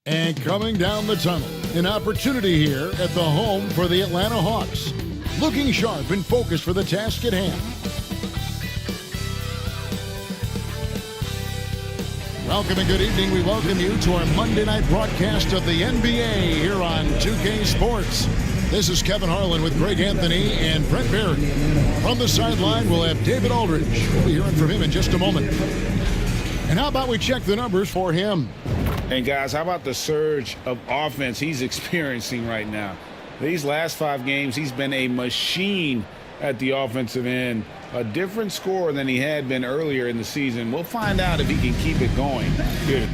And coming down the tunnel, an opportunity here at the home for the Atlanta Hawks. Looking sharp and focused for the task at hand. Welcome and good evening. We welcome you to our Monday night broadcast of the NBA here on 2K Sports. This is Kevin Harlan with Greg Anthony and Brent Barry. From the sideline, we'll have David Aldridge. We'll be hearing from him in just a moment. And how about we check the numbers for him? And guys, how about the surge of offense he's experiencing right now? These last 5 games, he's been a machine at the offensive end. A different scorer than he had been earlier in the season. We'll find out if he can keep it going. Good.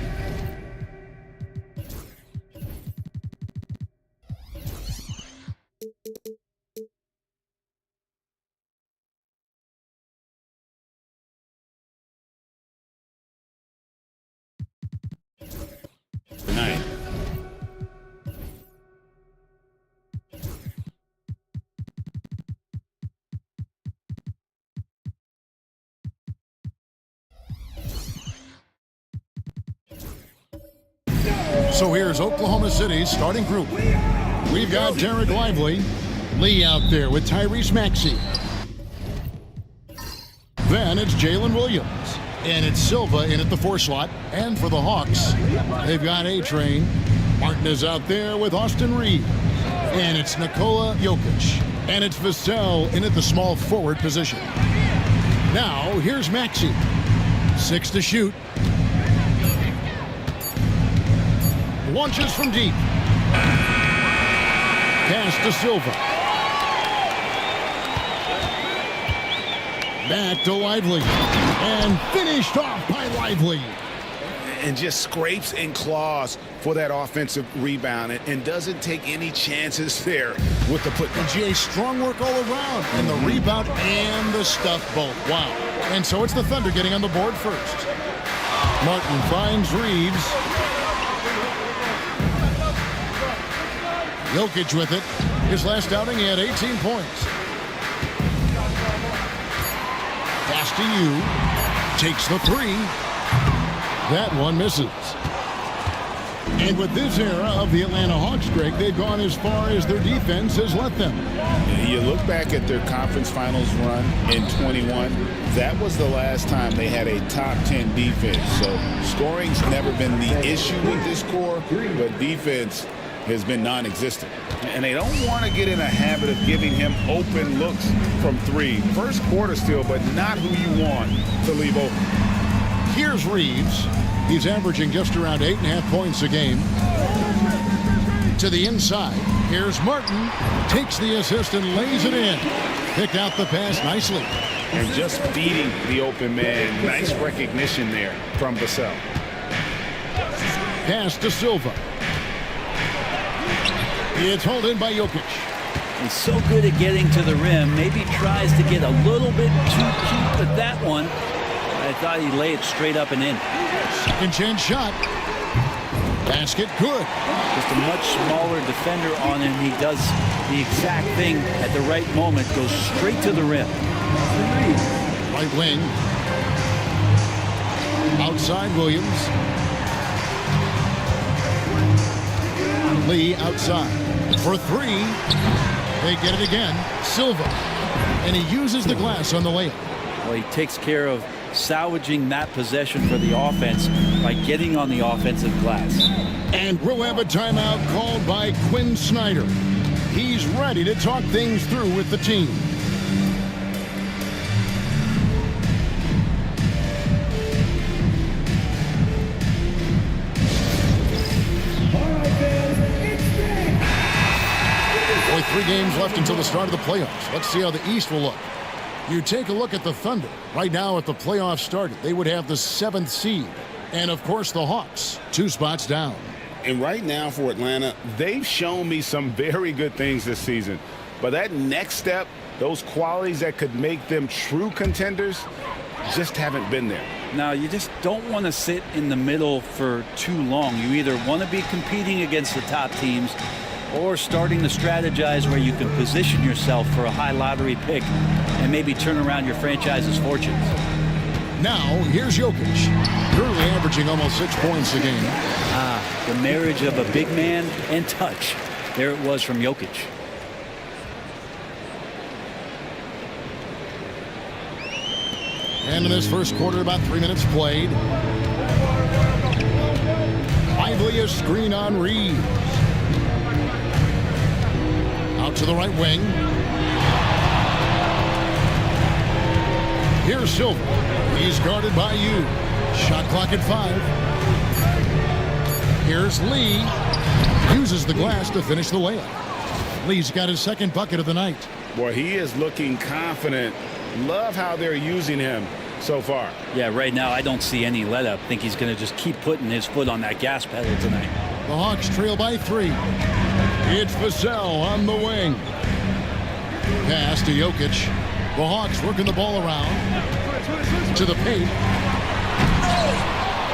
Tonight. So here's Oklahoma City's starting group. We've got Derek Lively, Lee out there with Tyrese Maxey. Then it's Jalen Williams. And it's Silva in at the 4 slot. And for the Hawks, they've got A-Train. Martin is out there with Austin Reeves. And it's Nikola Jokic. And it's Vassell in at the small forward position. Now, here's Maxey. 6 to shoot. Launches from deep. Pass to Silva. Back to Lively. And finished off by Lively. And just scrapes and claws for that offensive rebound and doesn't take any chances there with the put. And GA, strong work all around. And the rebound and the stuff both. Wow. And so it's the Thunder getting on the board first. Martin finds Reeves. Jokic with it. His last outing, he had 18 points. Pass to you. Takes the 3. That one misses. And with this era of the Atlanta Hawks, Greg, they've gone as far as their defense has let them. You look back at their conference finals run in 21. That was the last time they had a top 10 defense. So scoring's never been the issue with this core, but defense has been non-existent. And they don't want to get in a habit of giving him open looks from 3. First quarter still, but not who you want to leave open. Here's Reeves. He's averaging just around 8.5 points a game. To the inside. Here's Martin. Takes the assist and lays it in. Picked out the pass nicely. And just beating the open man. Nice recognition there from Vassell. Pass to Silva. It's hauled in by Jokic. He's so good at getting to the rim. Maybe tries to get a little bit too cute with that one. I thought he'd lay it straight up and in. Second chance shot. Basket good. Just a much smaller defender on him. He does the exact thing at the right moment. Goes straight to the rim. Right wing. Outside Williams. Lee outside. For 3. They get it again. Silva. And he uses the glass on the layup. Well, he takes care of salvaging that possession for the offense by getting on the offensive glass. And we'll have a timeout called by Quinn Snyder. He's ready to talk things through with the team. Only 3 games left until the start of the playoffs. Let's see how the East will look. You take a look at the Thunder. Right now, if the playoffs started, they would have the 7th seed. And, of course, the Hawks, 2 spots down. And right now for Atlanta, they've shown me some very good things this season. But that next step, those qualities that could make them true contenders, just haven't been there. Now, you just don't want to sit in the middle for too long. You either want to be competing against the top teams or starting to strategize where you can position yourself for a high lottery pick and maybe turn around your franchise's fortunes. Now, here's Jokic, currently averaging almost 6 points a game. The marriage of a big man and touch. There it was from Jokic. And in this first quarter, about 3 minutes played. Lively a screen on Reeves. Out to the right wing. Here's Silva. He's guarded by Yu. Shot clock at 5. Here's Lee. Uses the glass to finish the layup. Lee's got his second bucket of the night. Boy, he is looking confident. Love how they're using him so far. Yeah, right now I don't see any let up. I think he's going to just keep putting his foot on that gas pedal tonight. The Hawks trail by 3. It's Vassell on the wing. Pass to Jokic. The Hawks working the ball around to the paint.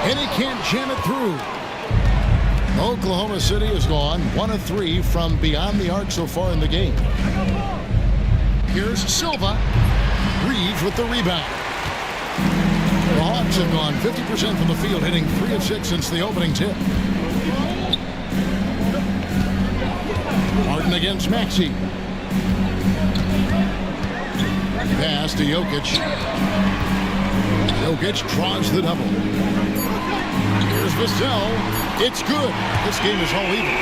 And he can't jam it through. Oklahoma City has gone 1 of 3 from beyond the arc so far in the game. Here's Silva. Reeves with the rebound. The Hawks have gone 50% from the field, hitting 3 of 6 since the opening tip. Martin against Maxey. Pass to Jokic. Jokic draws the double. Here's Vassell. It's good. This game is all even.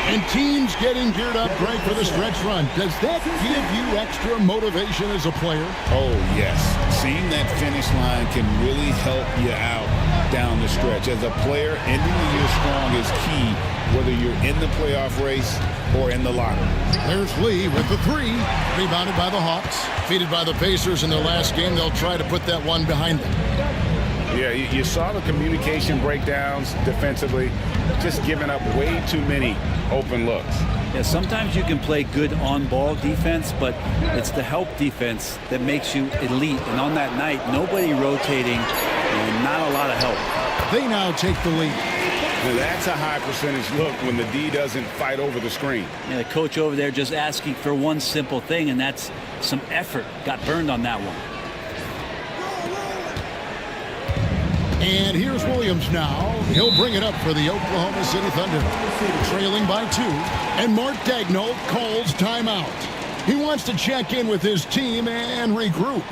And teams getting geared up, Greg, for the stretch run. Does that give you extra motivation as a player? Oh, yes. Seeing that finish line can really help you out down the stretch. As a player, ending the year strong is key, whether you're in the playoff race or in the lottery. There's Lee with the 3. Rebounded by the Hawks. Defeated by the Pacers in their last game. They'll try to put that one behind them. Yeah, you saw the communication breakdowns defensively, just giving up way too many open looks. Yeah, sometimes you can play good on-ball defense, but it's the help defense that makes you elite. And on that night, nobody rotating and not a lot of help. They now take the lead. Now that's a high percentage look when the D doesn't fight over the screen. Yeah, the coach over there just asking for one simple thing, and that's some effort. Got burned on that one. And here's Williams now. He'll bring it up for the Oklahoma City Thunder. Trailing by 2. And Mark Daigneault calls timeout. He wants to check in with his team and regroup.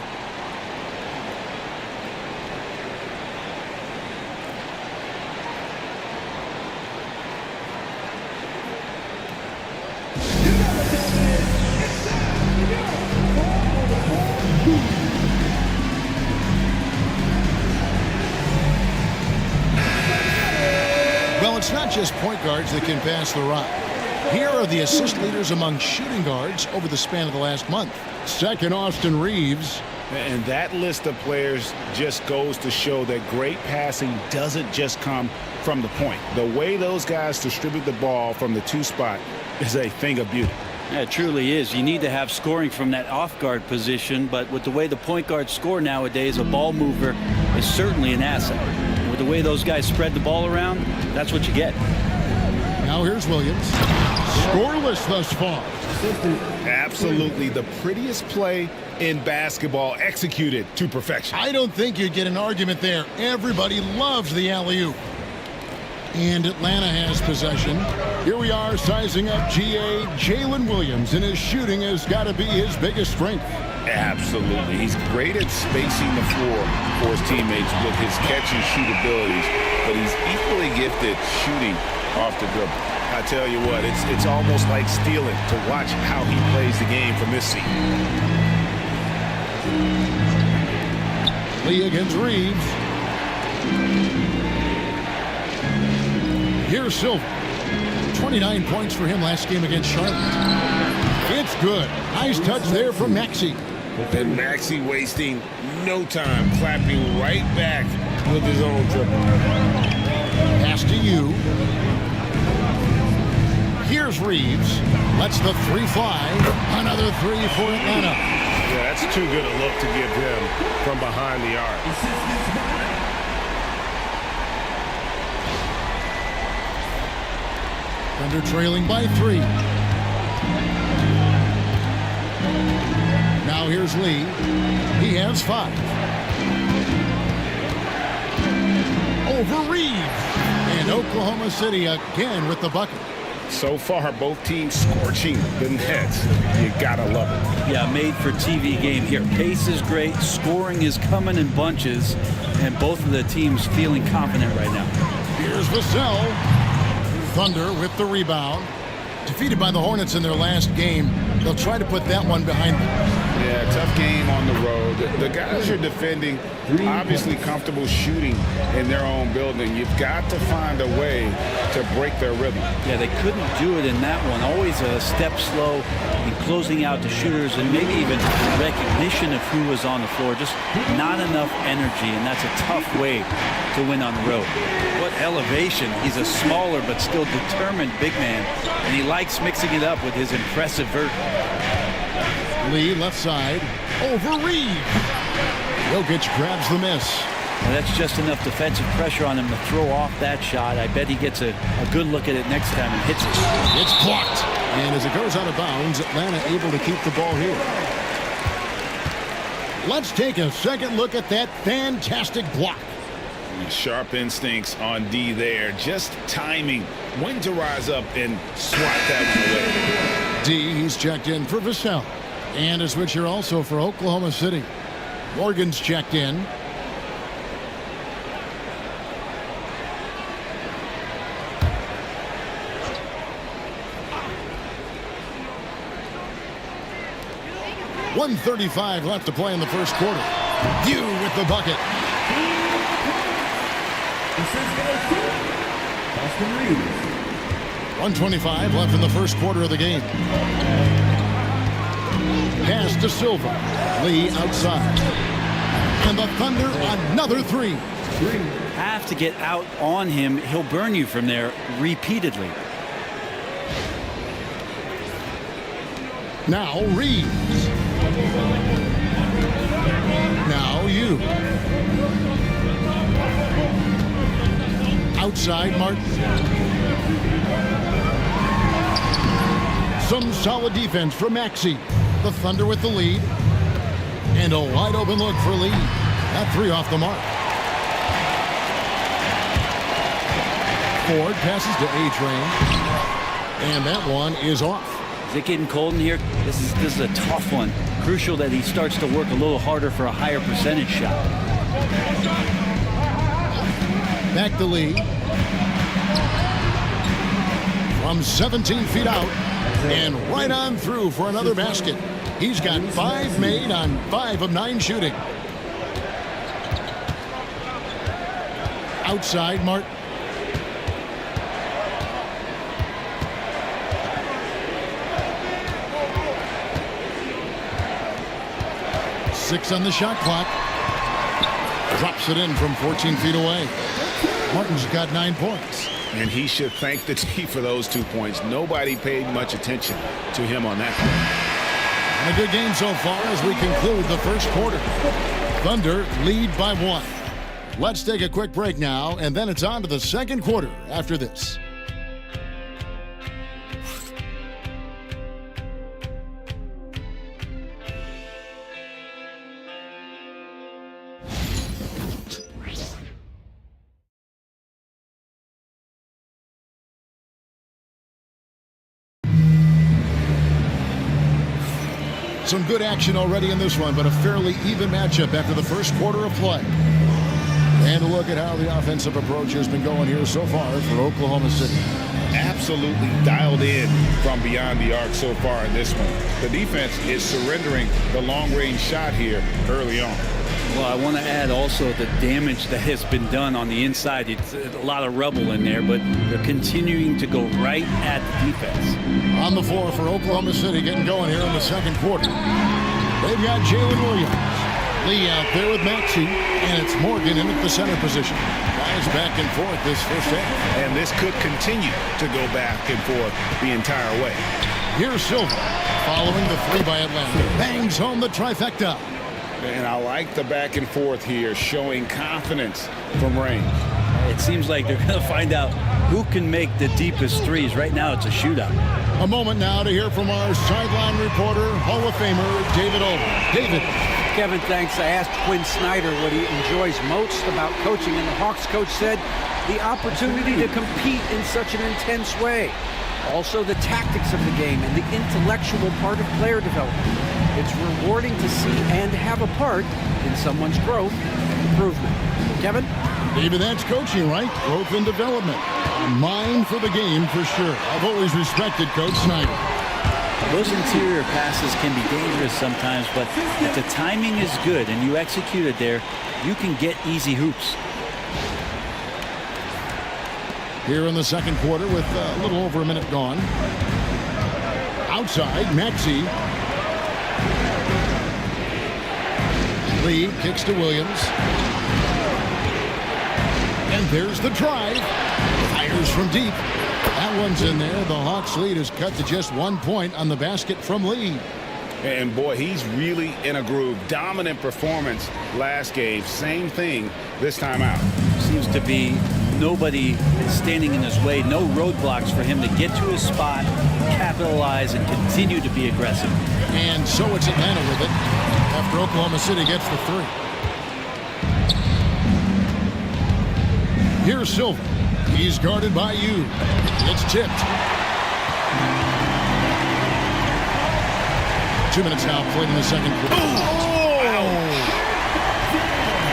Well, it's not just point guards that can pass the rock. Here are the assist leaders among shooting guards over the span of the last month. Second, Austin Reeves. And that list of players just goes to show that great passing doesn't just come from the point. The way those guys distribute the ball from the 2 spot is a thing of beauty. Yeah, it truly is. You need to have scoring from that off-guard position, but with the way the point guards score nowadays, a ball mover is certainly an asset. And with the way those guys spread the ball around, that's what you get. Now here's Williams. Scoreless thus far. Absolutely the prettiest play in basketball, executed to perfection. I don't think you'd get an argument there. Everybody loves the alley-oop. And Atlanta has possession. Here we are sizing up GA. Jalen Williams, and his shooting has got to be his biggest strength. Absolutely. He's great at spacing the floor for his teammates with his catch and shoot abilities, but he's equally gifted shooting off the dribble. I tell you what, it's almost like stealing to watch how he plays the game from this seat. Lee against Reeves. Here's Silva. 29 points for him last game against Charlotte. It's good. Nice touch there from Maxey. And Maxey wasting no time, clapping right back with his own dribble. Pass to you. Here's Reeves. Lets the 3 fly. Another 3 for Atlanta. Yeah, that's too good a look to give him from behind the arc. Thunder trailing by 3. Now here's Lee. He has 5. over Reed. And Oklahoma City again with the bucket. So far, both teams scorching the nets. You gotta love it. Yeah, made for TV game here. Pace is great. Scoring is coming in bunches. And both of the teams feeling confident right now. Here's Vassell. Thunder with the rebound. Defeated by the Hornets in their last game. They'll try to put that one behind them. Yeah, tough game on the road. The guys are defending, obviously comfortable shooting in their own building. You've got to find a way to break their rhythm. Yeah, they couldn't do it in that one. Always a step slow in closing out the shooters and maybe even recognition of who was on the floor. Just not enough energy, and that's a tough way to win on the road. What elevation. He's a smaller but still determined big man, and he likes mixing it up with his impressive vert. Lee left side over Reed. Jokic grabs the miss. And that's just enough defensive pressure on him to throw off that shot. I bet he gets a good look at it next time and hits it. It's blocked. And as it goes out of bounds, Atlanta able to keep the ball here. Let's take a second look at that fantastic block. Sharp instincts on D there. Just timing when to rise up and swat that one away. D, he's checked in for Vassell. And a switch here also for Oklahoma City. Morgan's checked in. .135 left to play in the first quarter. View with the bucket. 1:25 left in the first quarter of the game. Pass to Silva. Lee outside. And the Thunder another three. Have to get out on him. He'll burn you from there repeatedly. Now Reeves. Now you. Outside Martin. Some solid defense from Maxey. The Thunder with the lead. And a wide open look for Lee. That three off the mark. Ford passes to A-Train. And that one is off. Is it getting cold in here? This is a tough one. Crucial that he starts to work a little harder for a higher percentage shot. Back to Lee. From 17 feet out. And right on through for another basket. He's got 5 made on 5 of 9 shooting. Outside Martin. Six on the shot clock. Drops it in from 14 feet away. Martin's got 9 points. And he should thank the team for those 2 points. Nobody paid much attention to him on that one. And a good game so far as we conclude the first quarter. Thunder lead by 1. Let's take a quick break now, and then it's on to the second quarter after this. Some good action already in this one, but a fairly even matchup after the first quarter of play. And a look at how the offensive approach has been going here so far for Oklahoma City. Absolutely dialed in from beyond the arc so far in this one. The defense is surrendering the long-range shot here early on. Well, I want to add also the damage that has been done on the inside. It's a lot of rubble in there, but they're continuing to go right at the defense. On the floor for Oklahoma City, getting going here in the second quarter. They've got Jalen Williams. Lee out there with Maxey, and it's Morgan in at the center position. Guys back and forth this first half. And this could continue to go back and forth the entire way. Here's Silva, following the three by Atlanta. Bangs home the trifecta. And I like the back and forth here, showing confidence from range. It seems like they're going to find out who can make the deepest threes. Right now, it's a shootout. A moment now to hear from our sideline reporter, Hall of Famer David Ulmer. David. Kevin, thanks. I asked Quinn Snyder what he enjoys most about coaching, and the Hawks coach said the opportunity to compete in such an intense way. Also, the tactics of the game and the intellectual part of player development. It's rewarding to see and have a part in someone's growth and improvement. Kevin? David, that's coaching, right? Growth and development. Mind for the game, for sure. I've always respected Coach Snyder. Those interior passes can be dangerous sometimes, but if the timing is good and you execute it there, you can get easy hoops. Here in the second quarter with a little over a minute gone. Outside, Maxey. Lee kicks to Williams. And there's the drive. Fires from deep. That one's in there. The Hawks lead is cut to just 1 point on the basket from Lee. And boy, he's really in a groove. Dominant performance last game. Same thing this time out. Seems to be nobody standing in his way. No roadblocks for him to get to his spot, capitalize, and continue to be aggressive. And so it's Atlanta with it after Oklahoma City gets the three. Here's Silva. He's guarded by you. It's tipped. 2 minutes now played in the second quarter.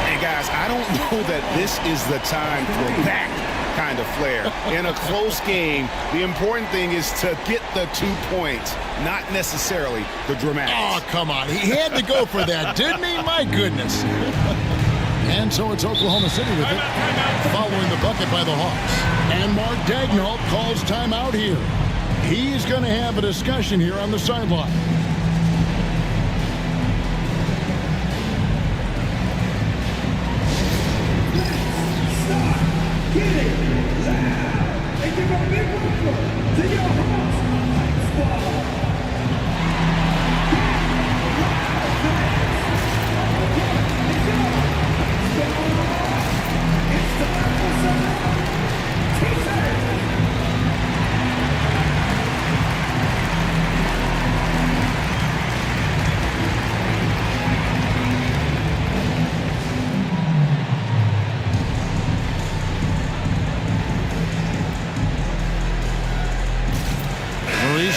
Hey, guys, I don't know that this is the time for that kind of flair. In a close game, the important thing is to get the 2 points, not necessarily the dramatics. Oh, come on. He had to go for that, didn't he? My goodness. And so it's Oklahoma City with it, following the bucket by the Hawks. And Mark Daigneault calls timeout here. He's going to have a discussion here on the sideline.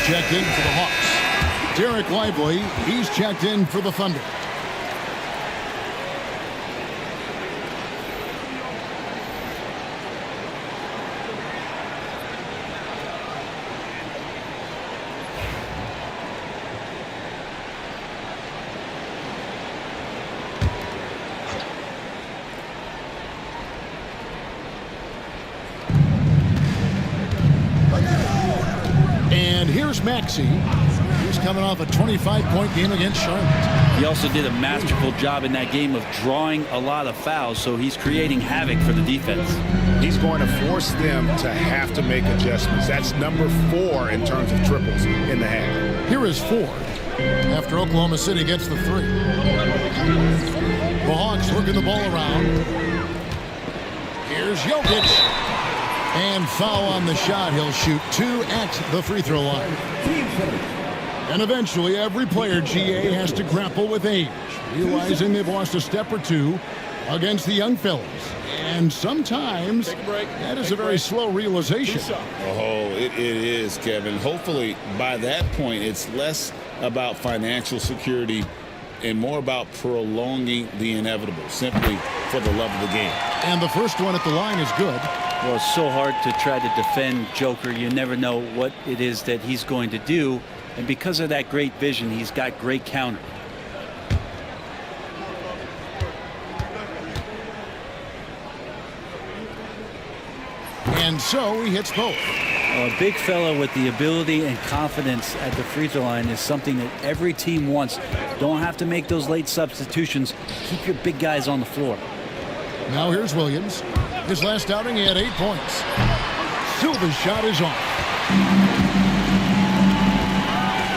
Checked in for the Hawks. Derek Lively, he's checked in for the Thunder. Here's Maxey. He's coming off a 25-point game against Charlotte. He also did a masterful job in that game of drawing a lot of fouls, so he's creating havoc for the defense. He's going to force them to have to make adjustments. That's number 4 in terms of triples in the half. Here is Ford after Oklahoma City gets the three. The Hawks working the ball around. Here's Jokic. And foul on the shot. He'll shoot 2 at the free throw line. And eventually every player, GA, has to grapple with age, realizing they've lost a step or two against the young fellas. And sometimes that is a very slow realization. Oh, it is, Kevin. Hopefully by that point it's less about financial security and more about prolonging the inevitable, simply for the love of the game. And the first one at the line is good. Well, it's so hard to try to defend Joker. You never know what it is that he's going to do. And because of that great vision, he's got great counter. And so he hits both. A big fella with the ability and confidence at the free throw line is something that every team wants. Don't have to make those late substitutions. Keep your big guys on the floor. Now here's Williams. His last outing, he had 8 points. Silva's shot is off.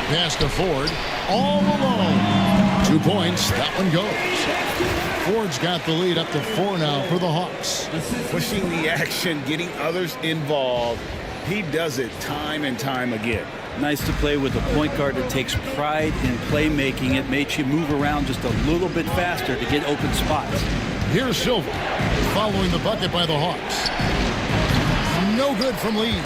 Pass to Ford. All alone. 2 points. That one goes. Ford's got the lead up to 4 now for the Hawks. Pushing the action, getting others involved. He does it time and time again. Nice to play with a point guard that takes pride in playmaking. It makes you move around just a little bit faster to get open spots. Here's Silva following the bucket by the Hawks. No good from Lee.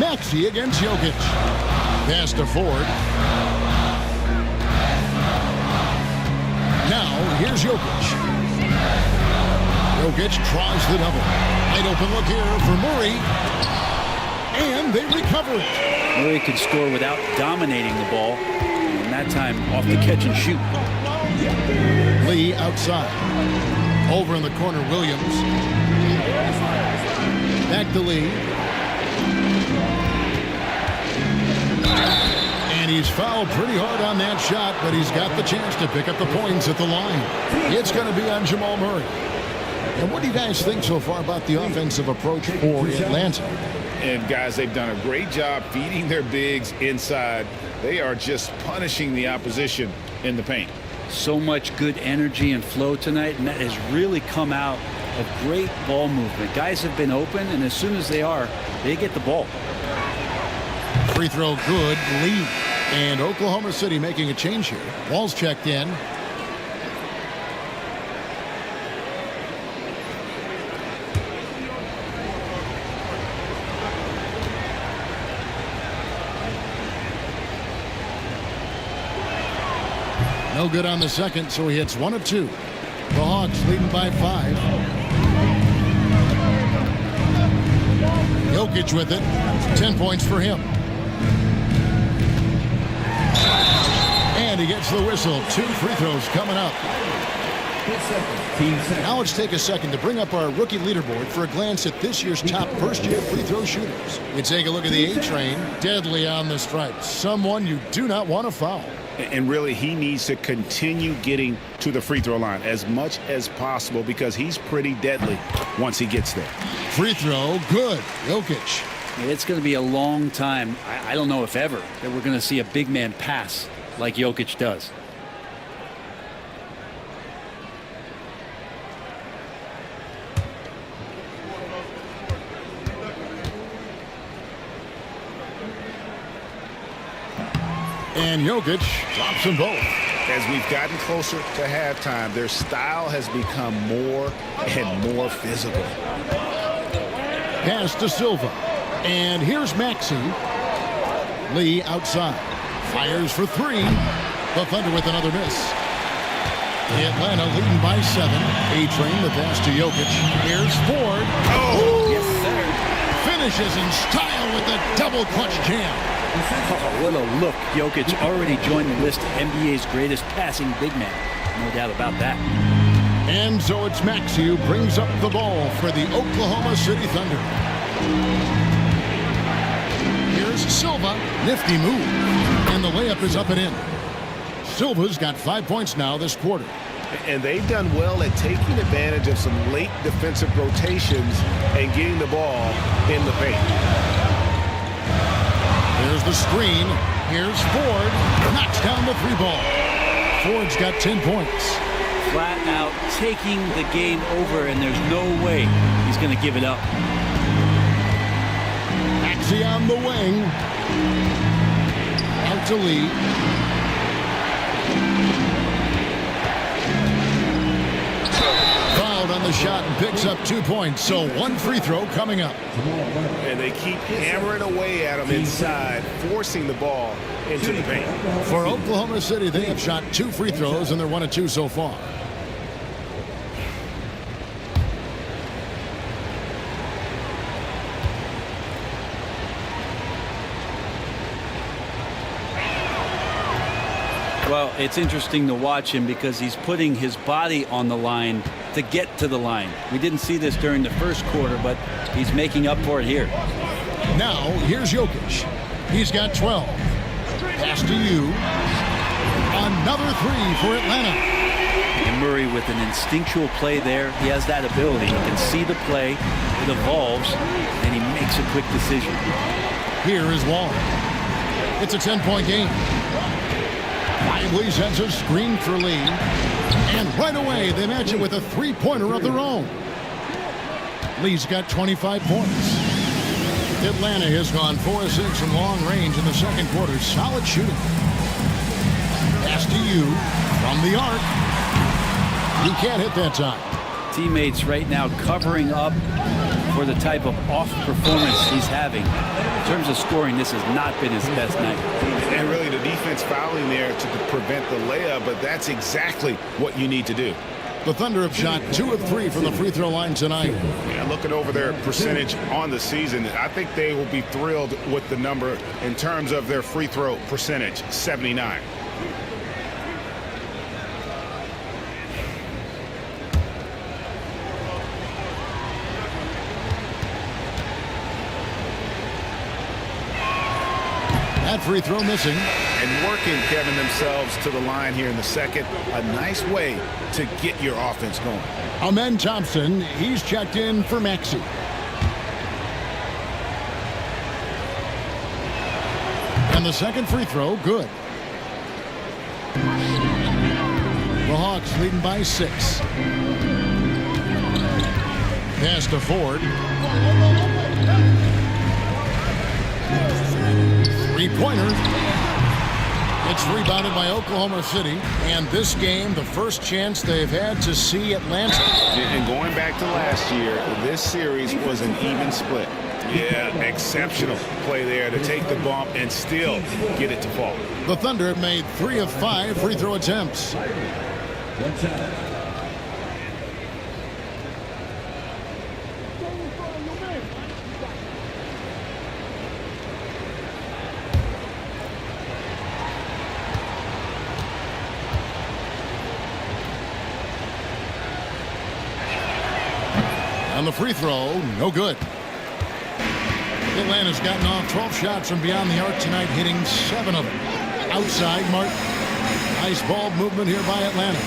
Maxey against Jokic. Pass to Ford. Now, here's Jokic. Jokic draws the double. Wide open look here for Murray. And they recover it. Murray could score without dominating the ball. And that time, off the catch and shoot. Lee outside. Over in the corner, Williams. Back to Lee. And he's fouled pretty hard on that shot, but he's got the chance to pick up the points at the line. It's going to be on Jamal Murray. And what do you guys think so far about the offensive approach for Atlanta? And guys, they've done a great job feeding their bigs inside. They are just punishing the opposition in the paint. So much good energy and flow tonight, and that has really come out of great ball movement. Guys have been open, and as soon as they get the ball. Free throw good, Lee. And Oklahoma City making a change here. Ball's checked in. No good on the second, so he hits 1 of 2. The Hawks leading by 5. Jokic with it. 10 points for him. And he gets the whistle. 2 free throws coming up. Now let's take a second to bring up our rookie leaderboard for a glance at this year's top first-year free throw shooters. We take a look at the A-Train. Deadly on the stripes. Someone you do not want to foul. And really, he needs to continue getting to the free throw line as much as possible because he's pretty deadly once he gets there. Free throw, good. Jokic. It's going to be a long time, I don't know if ever, that we're going to see a big man pass like Jokic does. And Jokic drops them both. As we've gotten closer to halftime, their style has become more and more physical. Pass to Silva. And here's Maxey. Lee outside. Fires for 3. The Thunder with another miss. Atlanta leading by 7. A-Train, the pass to Jokic. Here's Ford. Oh! Yes, sir. Finishes in style with the double clutch jam. Oh, what a look. Jokic already joined the list of NBA's greatest passing big man. No doubt about that. And so it's Maxey who brings up the ball for the Oklahoma City Thunder. Here's Silva. Nifty move. And the layup is up and in. Silva's got 5 points now this quarter. And they've done well at taking advantage of some late defensive rotations and getting the ball in the paint. There's the screen. Here's Ford. Knocks down the 3 ball. Ford's got 10 points. Flat out taking the game over, and there's no way he's going to give it up. Maxey on the wing. Out to Lee. Fouled on the shot and picks up 2 points. So 1 free throw coming up. And they keep hammering away at him inside, forcing the ball into the paint. For Oklahoma City, they have shot 2 free throws, and they're 1 of 2 so far. Well, it's interesting to watch him because he's putting his body on the line to get to the line. We didn't see this during the first quarter, but he's making up for it here. Now, here's Jokic. He's got 12. Pass to you. Another 3 for Atlanta. And Murray with an instinctual play there. He has that ability. He can see the play. It evolves, and he makes a quick decision. Here is Wall. It's a 10-point game. Lively sends a screen for Lee. And right away, they match it with a 3-pointer of their own. Lee's got 25 points. Atlanta has gone 4 of 6 from long range in the second quarter. Solid shooting. Pass to you from the arc. He can't hit that time. Teammates right now covering up for the type of off performance he's having. In terms of scoring, this has not been his best night. And really the defense fouling there to prevent the layup, but that's exactly what you need to do. The Thunder have shot 2 of 3 from the free throw line tonight. Yeah, looking over their percentage on the season, I think they will be thrilled with the number in terms of their free throw percentage, 79. That free throw missing. And working, Kevin, themselves to the line here in the second. A nice way to get your offense going. Amen Thompson, he's checked in for Maxey. And the second free throw, good. The Hawks leading by 6. Pass to Ford. Three-pointer. It's rebounded by Oklahoma City. And this game, the first chance they've had to see Atlanta. And going back to last year, this series was an even split. Yeah, exceptional play there to take the bump and still get it to fall. The Thunder have made 3 of 5 free throw attempts. On the free throw, no good. Atlanta's gotten off 12 shots from beyond the arc tonight, hitting 7 of them. Outside, Martin. Nice ball movement here by Atlanta.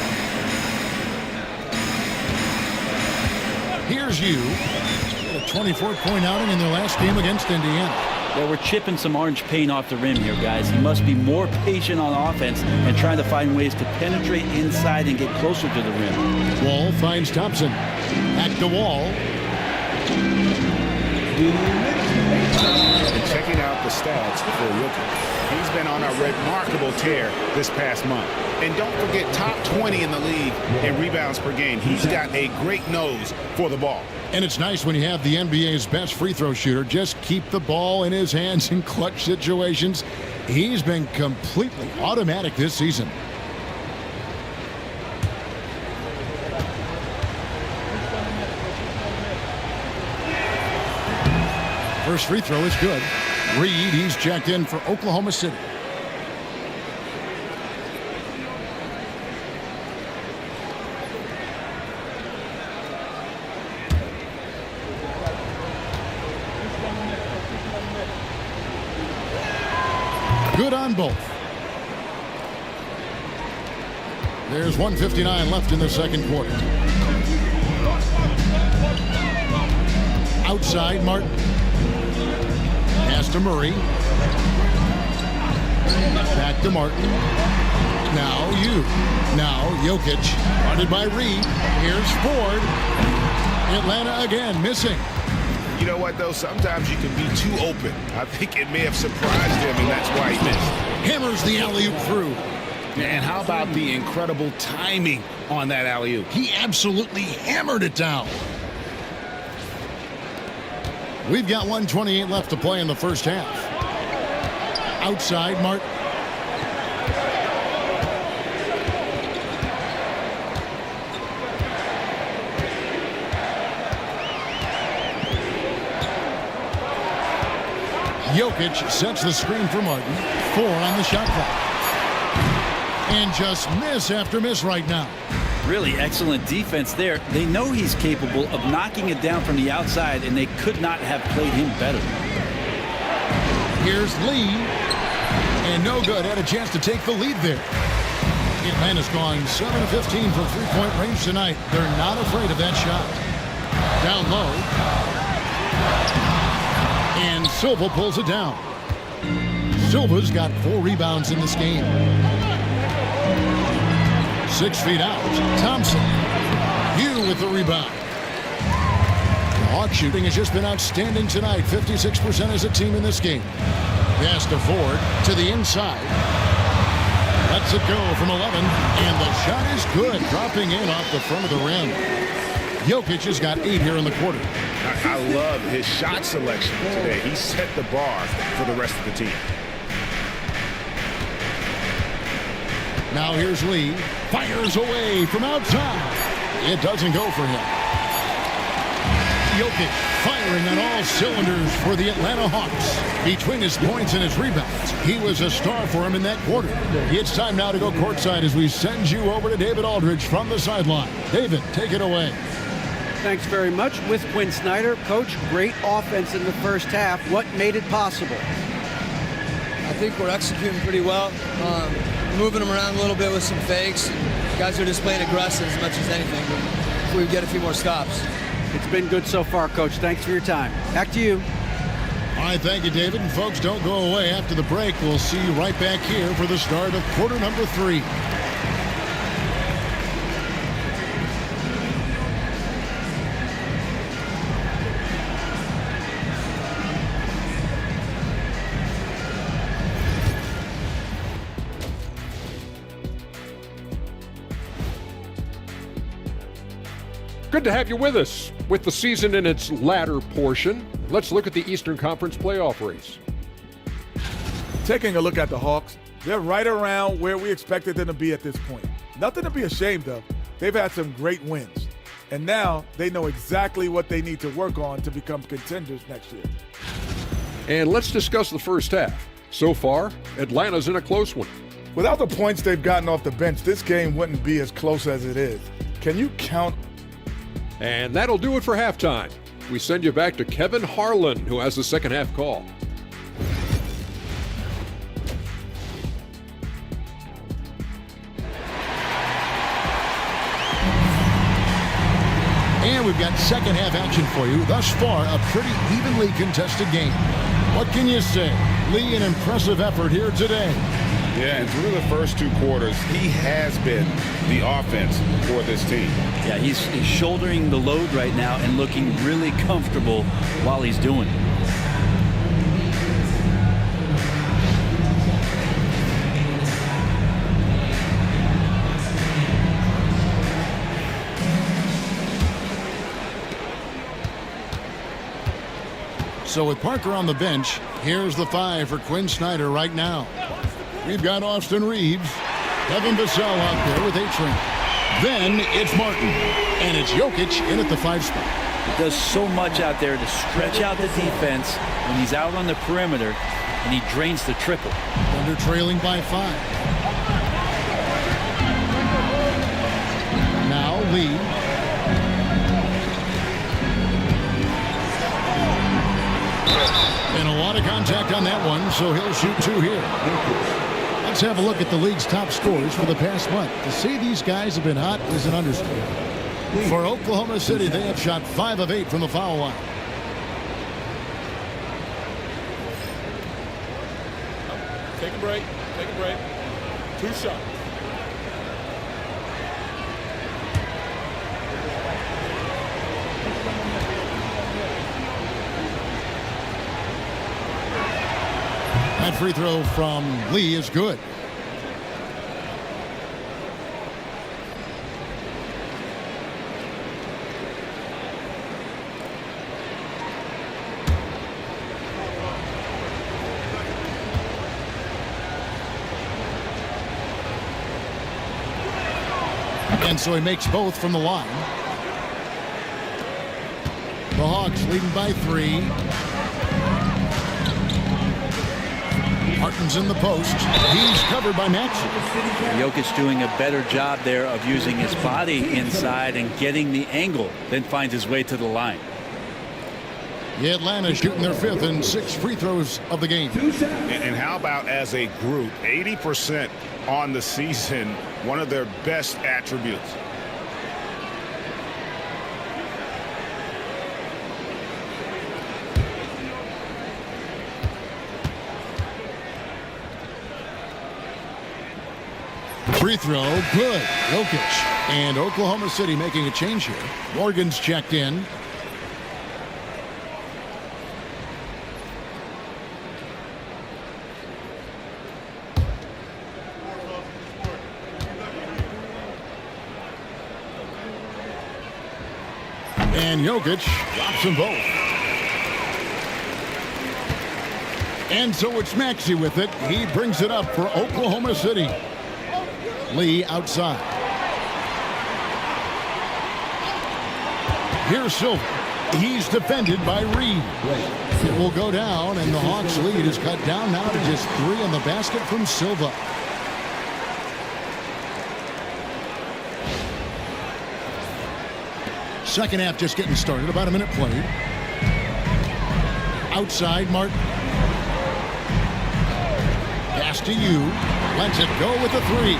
Here's you. A 24-point outing in their last game against Indiana. Yeah, we're chipping some orange paint off the rim here, guys. He must be more patient on offense and trying to find ways to penetrate inside and get closer to the rim. Wall finds Thompson. Back to Wall. And checking out the stats for Jokic. He's been on a remarkable tear this past month. And don't forget, top 20 in the league in rebounds per game. He's got a great nose for the ball. And it's nice when you have the NBA's best free throw shooter just keep the ball in his hands in clutch situations. He's been completely automatic this season. First free throw is good. Reed, he's checked in for Oklahoma City. Good on both. There's 1:59 left in the second quarter. Outside, Martin. Pass to Murray. Back to Martin. Now you. Now Jokic. Guarded by Reed. Here's Ford. Atlanta again missing. You know what, though? Sometimes you can be too open. I think it may have surprised him, and that's why he missed. Hammers the alley-oop through. And how about the incredible timing on that alley-oop? He absolutely hammered it down. We've got 1:28 left to play in the first half. Outside, Martin. Jokic sets the screen for Martin. 4 on the shot clock. And just miss after miss right now. Really excellent defense there. They know he's capable of knocking it down from the outside, and they could not have played him better. Here's Lee. And no good. Had a chance to take the lead there. Atlanta's gone 7 of 15 from three-point range tonight. They're not afraid of that shot. Down low. And Silva pulls it down. Silva's got 4 rebounds in this game. 6 feet out. Thompson. You with the rebound. Hawk shooting has just been outstanding tonight. 56% as a team in this game. Pass to Ford to the inside. Lets it go from 11. And the shot is good. Dropping in off the front of the rim. Jokic has got 8 here in the quarter. I love his shot selection today. He set the bar for the rest of the team. Now here's Lee. Fires away from outside. It doesn't go for him. Jokic firing on all cylinders for the Atlanta Hawks. Between his points and his rebounds, he was a star for him in that quarter. It's time now to go courtside as we send you over to David Aldridge from the sideline. David, take it away. Thanks very much. With Quinn Snyder, Coach, great offense in the first half. What made it possible? I think we're executing pretty well. Moving them around a little bit with some fakes. Guys are just playing aggressive as much as anything. If we get a few more stops. It's been good so far, Coach. Thanks for your time. Back to you. All right, thank you, David. And folks, don't go away. After the break, we'll see you right back here for the start of quarter number 3. Good to have you with us. With the season in its latter portion, let's look at the Eastern Conference playoff race. Taking a look at the Hawks, they're right around where we expected them to be at this point. Nothing to be ashamed of. They've had some great wins. And now they know exactly what they need to work on to become contenders next year. And let's discuss the first half. So far, Atlanta's in a close one. Without the points they've gotten off the bench, this game wouldn't be as close as it is. Can you count? And that'll do it for halftime. We send you back to Kevin Harlan, who has the second half call. And we've got second half action for you. Thus far, a pretty evenly contested game. What can you say? Lee, an impressive effort here today. Yeah, and through the first 2 quarters, he has been the offense for this team. Yeah, he's shouldering the load right now and looking really comfortable while he's doing it. So with Parker on the bench, here's the 5 for Quinn Snyder right now. We've got Austin Reeves, Kevin Vassell out there with A-Train. Then it's Martin, and it's Jokic in at the 5 spot. He does so much out there to stretch out the defense when he's out on the perimeter, and he drains the triple. Thunder trailing by 5. Now Lee. And a lot of contact on that one, so he'll shoot 2 here. Let's have a look at the league's top scorers for the past month. To say these guys have been hot is an understatement. For Oklahoma City, they have shot 5 of 8 from the foul line. Take a break. Take a break. 2 shots. That free throw from Lee is good. And so he makes both from the line. The Hawks leading by 3. Martin's in the post. He's covered by Maxey. Jokic doing a better job there of using his body inside and getting the angle, then finds his way to the line. The Atlanta shooting their 5th and 6th free throws of the game. And how about as a group, 80% on the season, one of their best attributes. Free throw, good. Jokic. And Oklahoma City making a change here. Morgan's checked in. And Jokic drops them both. And so it's Maxey with it. He brings it up for Oklahoma City. Lee outside. Here's Silva. He's defended by Reed. It will go down, and the Hawks' lead is cut down now to just 3 on the basket from Silva. Second half just getting started. About a minute played. Outside, Martin. Pass to you. Lets it go with a 3.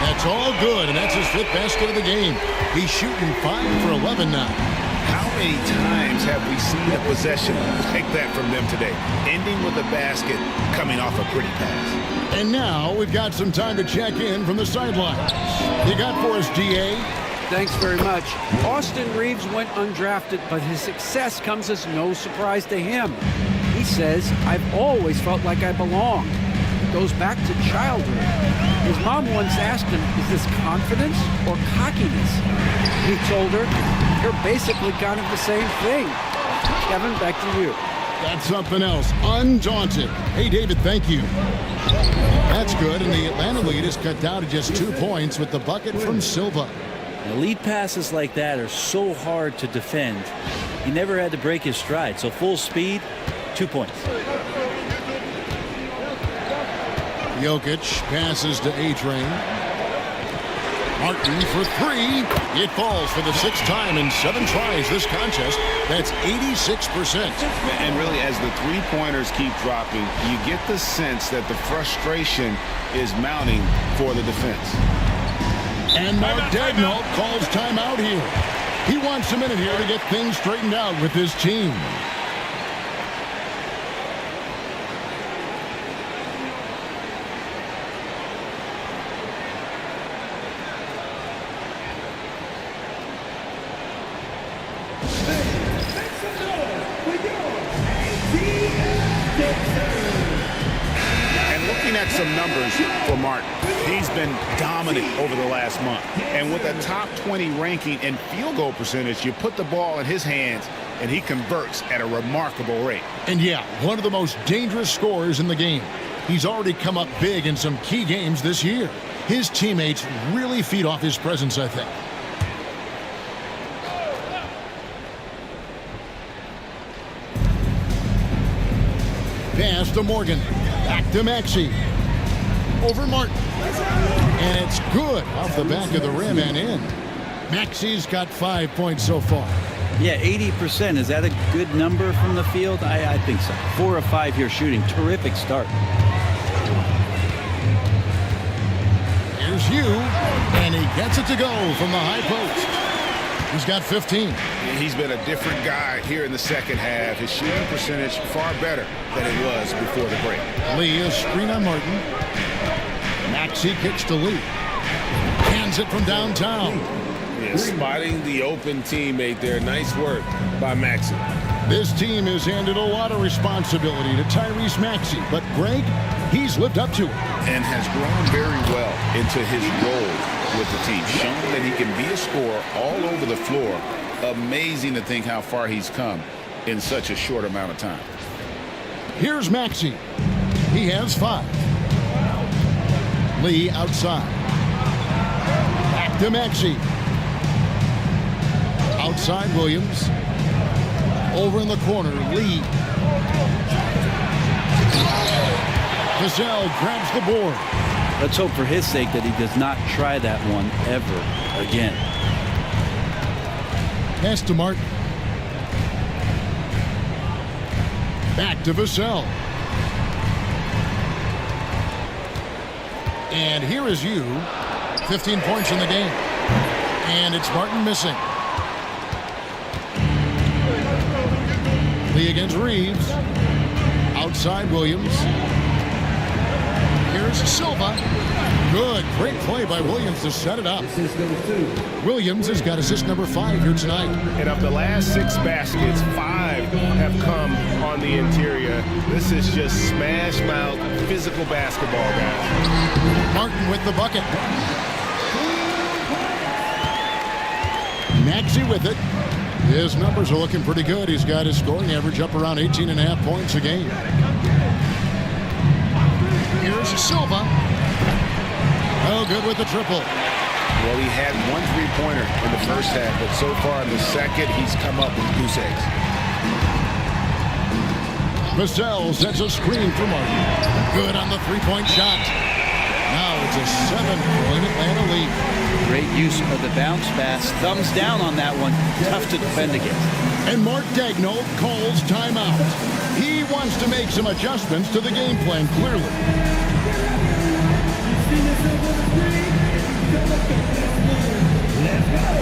That's all good, and that's his 5th basket of the game. He's shooting 5 for 11 now. How many times have we seen a possession like that from them today? Ending with a basket, coming off a pretty pass. And now we've got some time to check in from the sidelines. You got for us, DA? Thanks very much. Austin Reeves went undrafted, but his success comes as no surprise to him. He says, "I've always felt like I belonged." It goes back to childhood. His mom once asked him, "Is this confidence or cockiness?" He told her, "You're basically kind of the same thing." Kevin, back to you. That's something else. Undaunted. Hey, David, thank you. That's good, and the Atlanta lead is cut down to just 2 points with the bucket from Silva. Now, lead passes like that are so hard to defend. He never had to break his stride, so full speed, 2 points. Jokic passes to A-Train. Martin for 3. It falls for the 6th time in 7 tries this contest. That's 86%. And really, as the three-pointers keep dropping, you get the sense that the frustration is mounting for the defense. And Mark Daigneault calls timeout here. He wants a minute here to get things straightened out with his team. Some numbers for Martin. He's been dominant over the last month. And with a top 20 ranking and field goal percentage, you put the ball in his hands and he converts at a remarkable rate. And yeah, one of the most dangerous scorers in the game. He's already come up big in some key games this year. His teammates really feed off his presence, I think. Pass to Morgan. Back to Maxey. Over Martin. And it's good off the back of the rim and in. Maxey's got 5 points so far. Yeah, 80%. Is that a good number from the field? I think so. 4 of 5 here shooting. Terrific start. Here's you. And he gets it to go from the high post. He's got 15. He's been a different guy here in the second half. His shooting percentage far better than it was before the break. Lee, a screen on Martin. Maxey kicks to Lee. Hands it from downtown. Yeah, spotting the open teammate there. Nice work by Maxey. This team has handed a lot of responsibility to Tyrese Maxey, but Greg, he's lived up to it. And has grown very well into his role with the team. Shown that he can be a scorer all over the floor. Amazing to think how far he's come in such a short amount of time. Here's Maxey. He has 5. Lee outside. Back to Maxey. Outside Williams. Over in the corner, Lee. Vassell grabs the board. Let's hope for his sake that he does not try that one ever again. Pass to Martin. Back to Vassell. And here is you. 15 points in the game. And it's Martin missing. Lee against Reeves. Outside Williams. Here's Silva. Good. Great play by Williams to set it up. Williams has got assist number 5 here tonight. And of the last 6 baskets, 5 have come on the interior. This is just smash mouth physical basketball, guys. Martin with the bucket. Maxey with it. His numbers are looking pretty good. He's got his scoring average up around 18.5 points a game. Here's Silva. Oh, good with the triple. Well, he had one three-pointer in the first half, but so far in the second, he's come up with goose eggs. Vassell sets a screen for Martin. Good on the three-point shot. Now it's a 7-point Atlanta lead. Great use of the bounce pass. Thumbs down on that one. Tough to defend against. And Mark Daigneault calls timeout. He wants to make some adjustments to the game plan, clearly. Let's go.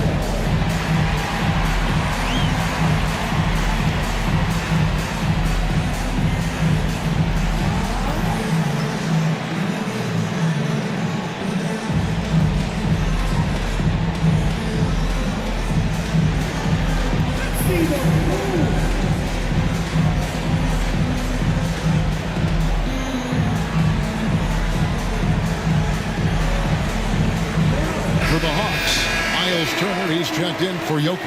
For the Hawks, Miles Turner, he's checked in for Jokic.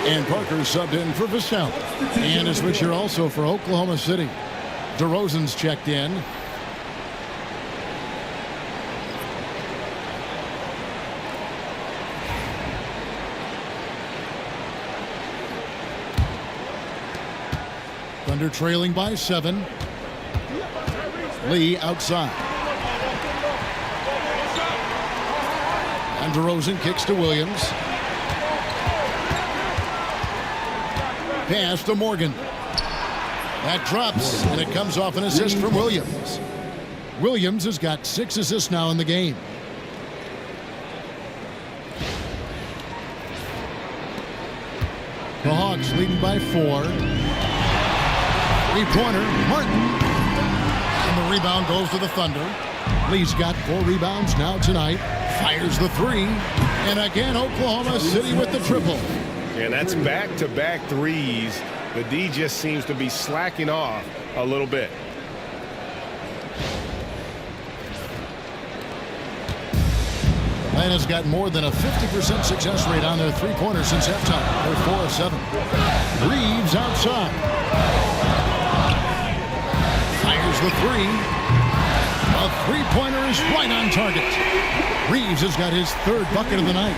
And Parker subbed in for Vassell. And a switch here also for Oklahoma City. DeRozan's checked in. Thunder trailing by 7. Lee outside. And DeRozan kicks to Williams. Pass to Morgan. That drops, and it comes off an assist from Williams. Williams has got 6 assists now in the game. The Hawks leading by 4. Three-pointer, Martin. And the rebound goes to the Thunder. Lee's got 4 rebounds now tonight. Fires the 3. And again, Oklahoma City with the triple. And that's back-to-back threes. The D just seems to be slacking off a little bit. Atlanta's got more than a 50% success rate on their three-pointers since halftime. They're 4 of 7. Reeves outside. Fires the 3. A three-pointer is right on target. Reeves has got his 3rd bucket of the night.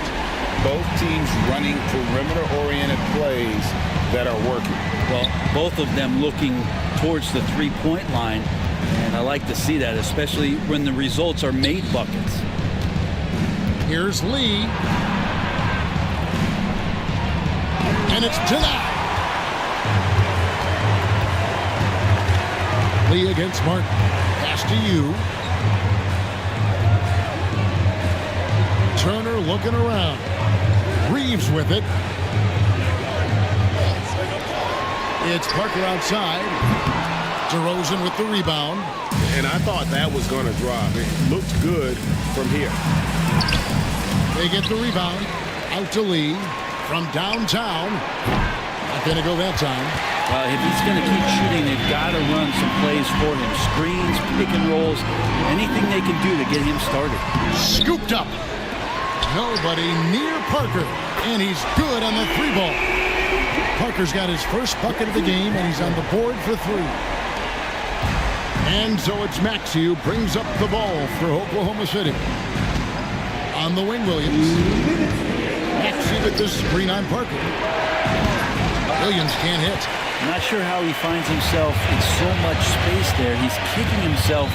Both teams running perimeter-oriented plays that are working. Well, both of them looking towards the three-point line. And I like to see that, especially when the results are made buckets. Here's Lee. And it's denied. Lee against Martin. Pass to you. Turner looking around. Reeves with it. It's Parker outside. DeRozan with the rebound. And I thought that was going to drop. It looked good from here. They get the rebound. Out to Lee. From downtown. Not going to go that time. Well, if he's going to keep shooting, they've got to run some plays for him. Screens, pick and rolls, anything they can do to get him started. Scooped up. Nobody near Parker. And he's good on the 3 ball. Parker's got his 1st bucket of the game, and he's on the board for 3. And so it's Maxey who brings up the ball for Oklahoma City. On the wing, Williams. Maxey with the screen on Parker. Williams can't hit. I'm not sure how he finds himself in so much space there. He's kicking himself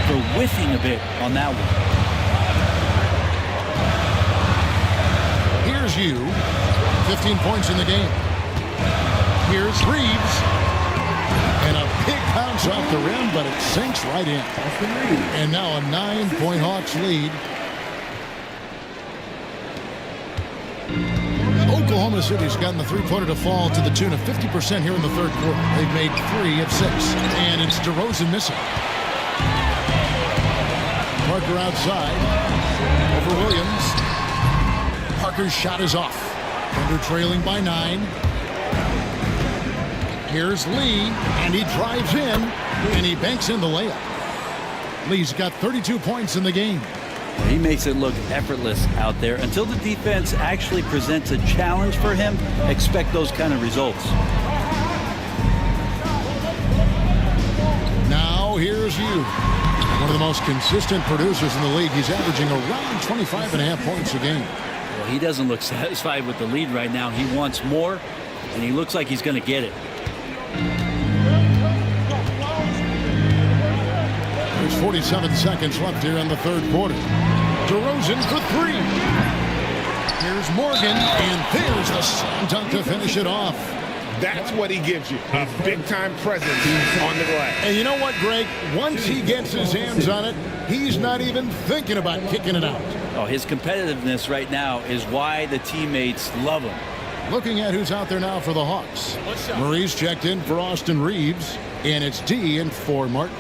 for whiffing a bit on that one. Here's you. 15 points in the game. Here's Reeves. And a big bounce off the rim, but it sinks right in. And now a 9-point Hawks lead. Oklahoma City's gotten the three-pointer to fall to the tune of 50% here in the 3rd quarter. They've made 3 of 6. And it's DeRozan missing. Parker outside. Over Williams. Parker's shot is off. Thunder trailing by 9. Here's Lee, and he drives in, and he banks in the layup. Lee's got 32 points in the game. He makes it look effortless out there. Until the defense actually presents a challenge for him, expect those kind of results. Now here's you. One of the most consistent producers in the league. He's averaging around 25.5 points a game. Well, he doesn't look satisfied with the lead right now. He wants more, and he looks like he's going to get it. There's 47 seconds left here in the third quarter. DeRozan for three. Here's Morgan, and there's the slam dunk to finish it off. That's what he gives you, a big-time presence on the glass. And you know what, Greg? Once he gets his hands on it, he's not even thinking about kicking it out. Oh, his competitiveness right now is why the teammates love him. Looking at who's out there now for the Hawks. Murray's checked in for Austin Reeves, and it's D in for Martin.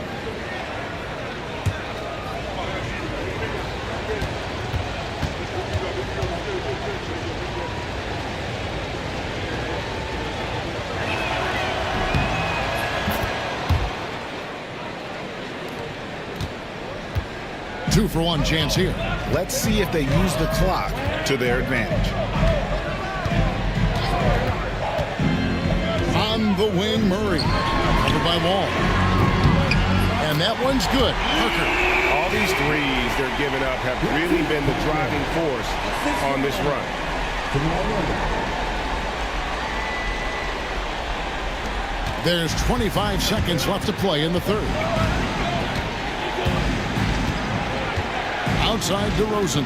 Two-for-one chance here. Let's see if they use the clock to their advantage. On the wing, Murray. Covered by Wall. And that one's good. Parker. All these threes they're giving up have really been the driving force on this run. There's 25 seconds left to play in the third. Outside DeRozan.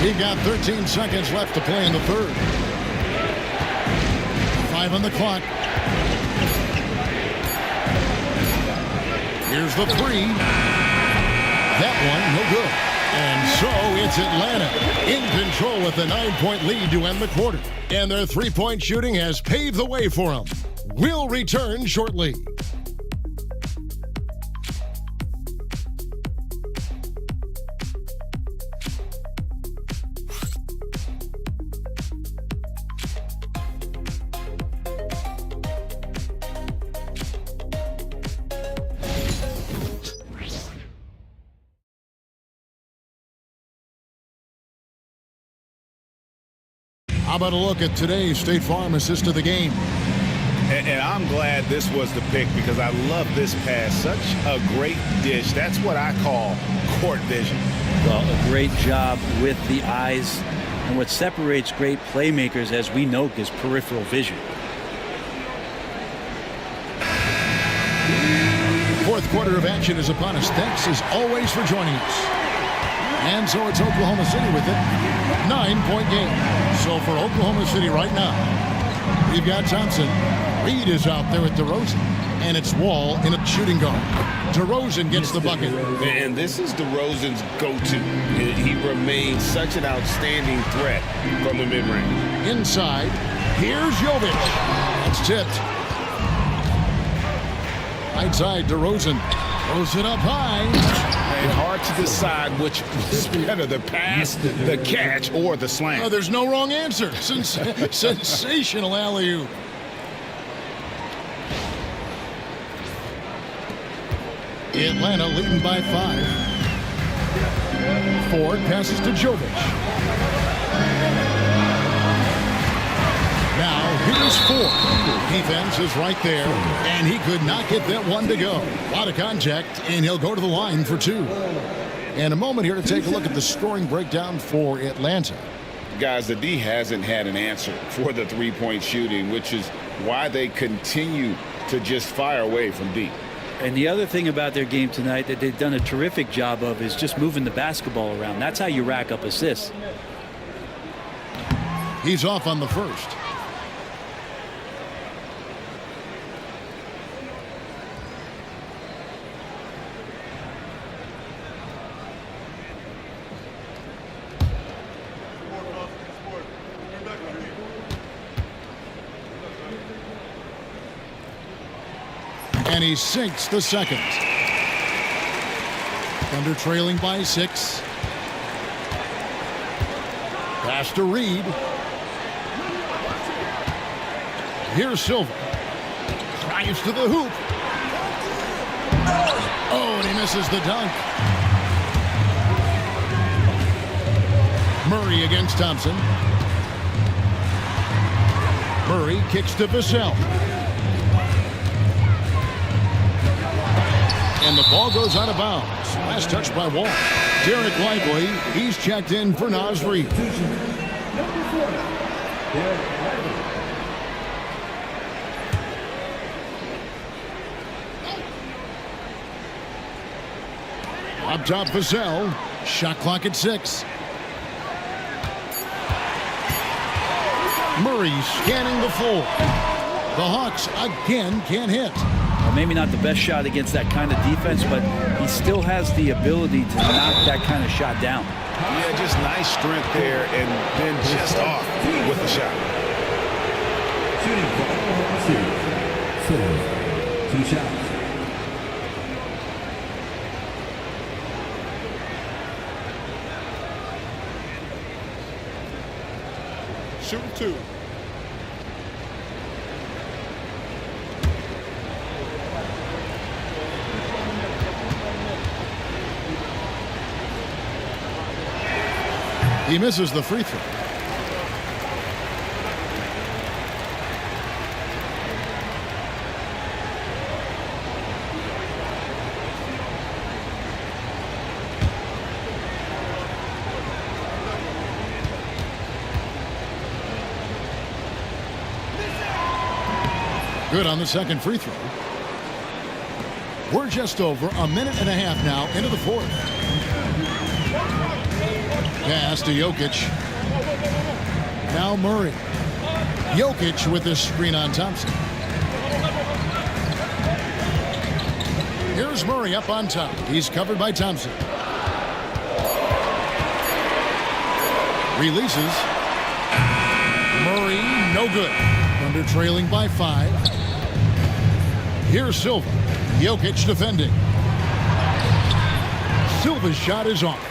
He got 13 seconds left to play in the third. 5 on the clock. Here's the three. That one, no good. And so it's Atlanta in control with a 9-point lead to end the quarter. And their three-point shooting has paved the way for them. We'll return shortly. How about a look at today's State Farm assist of the game? And I'm glad this was the pick because I love this pass. Such a great dish. That's what I call court vision. Well, a great job with the eyes. And what separates great playmakers, as we know, is peripheral vision. Fourth quarter of action is upon us. Thanks as always for joining us. And so it's Oklahoma City with it. 9-point game. So for Oklahoma City right now, we've got Thompson. Reed is out there with DeRozan. And it's Wall in a shooting guard. DeRozan gets the bucket. And this is DeRozan's go-to. He remains such an outstanding threat from the mid-range. Inside, here's Jovic. That's tipped. Right side, DeRozan throws it up high. And hard to decide which was better, the pass, the catch, or the slam. Oh, there's no wrong answer. Sensational alley-oop. Atlanta leading by 5. Ford passes to Jovic. Now here's Ford. Defense is right there, and he could not get that one to go. A lot of contact, and he'll go to the line for 2. And a moment here to take a look at the scoring breakdown for Atlanta. Guys, the D hasn't had an answer for the three-point shooting, which is why they continue to just fire away from deep. And the other thing about their game tonight that they've done a terrific job of is just moving the basketball around. That's how you rack up assists. He's off on the first. And he sinks the second. Thunder trailing by 6. Pass to Reed. Here's Silva. Drives to the hoop. Oh, and he misses the dunk. Murray against Thompson. Murray kicks to Vassell. And the ball goes out of bounds. Last touch by Wall. Derek Lively, he's checked in for Naz Reid. Up top, Vassell. Shot clock at 6. Murray scanning the floor. The Hawks again can't hit. Well, maybe not the best shot against that kind of defense, but he still has the ability to knock that kind of shot down. Yeah, just nice strength there, and then just off with the shot. Shooting clock, 2 shots. Shooting 2. He misses the free throw. Good on the second free throw. We're just over a minute and a half now into the fourth. Pass to Jokic. Now Murray. Jokic with this screen on Thompson. Here's Murray up on top. He's covered by Thompson. Releases. Murray, no good. Thunder trailing by 5. Here's Silva. Jokic defending. Silva's shot is off.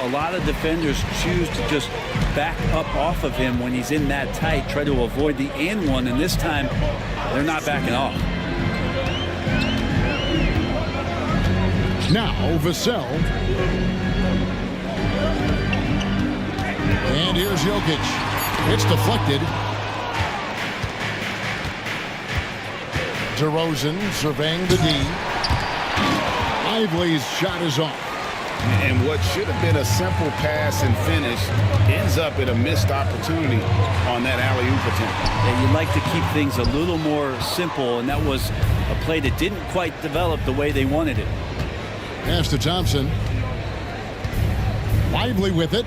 A lot of defenders choose to just back up off of him when he's in that tight, try to avoid the and one, and this time they're not backing off. Now Vassell. And here's Jokic. It's deflected. DeRozan surveying the D. Lively's shot is off. And what should have been a simple pass and finish ends up in a missed opportunity on that alley-oop attempt. And you'd like to keep things a little more simple, and that was a play that didn't quite develop the way they wanted it. Pass to Thompson. Lively with it.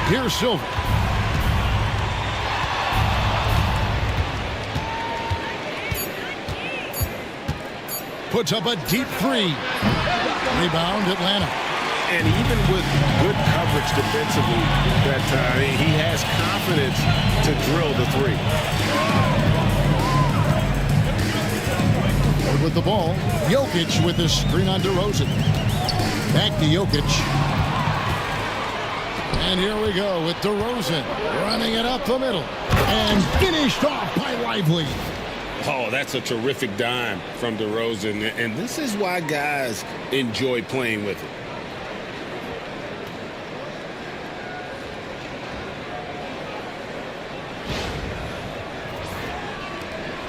Here's Silva. Puts up a deep 3. Rebound, Atlanta. And even with good coverage defensively that time, he has confidence to drill the 3. With the ball, Jokic with this screen on DeRozan. Back to Jokic. And here we go with DeRozan running it up the middle. And finished off by Lively. Oh, that's a terrific dime from DeRozan, and this is why guys enjoy playing with it.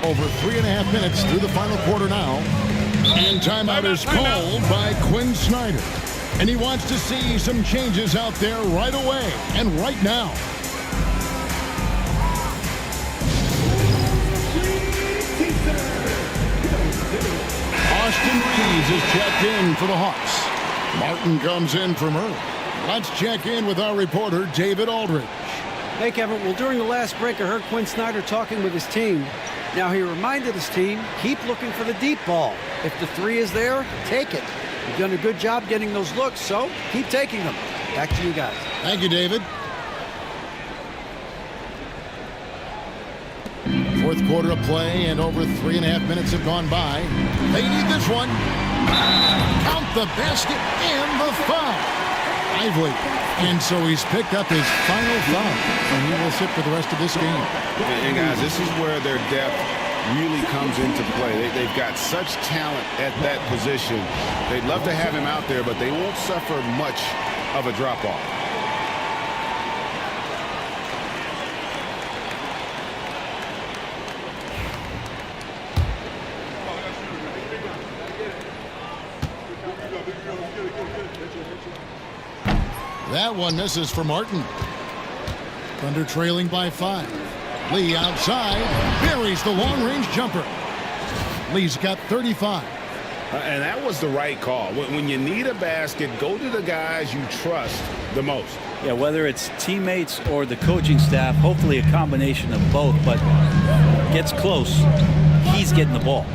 Over 3.5 minutes through the final quarter now. And timeout is called by Quinn Snyder. And he wants to see some changes out there right away and right now. Austin Reeves is checked in for the Hawks. Martin comes in for Murray. Let's check in with our reporter, David Aldridge. Hey, Kevin. Well, during the last break, I heard Quinn Snyder talking with his team. Now, he reminded his team, keep looking for the deep ball. If the 3 is there, take it. You've done a good job getting those looks, so keep taking them. Back to you guys. Thank you, David. Fourth quarter of play, and over 3.5 minutes have gone by. They need this one. Count the basket and the foul. Lively. And so he's picked up his final foul, and he will sit for the rest of this game. And guys, this is where their depth really comes into play. They've got such talent at that position. They'd love to have him out there, but they won't suffer much of a drop-off. That one misses for Martin. Thunder trailing by 5. Lee outside, buries the long-range jumper. Lee's got 35. And that was the right call. When you need a basket, go to the guys you trust the most. Yeah, whether it's teammates or the coaching staff, hopefully a combination of both, but gets close, he's getting the ball.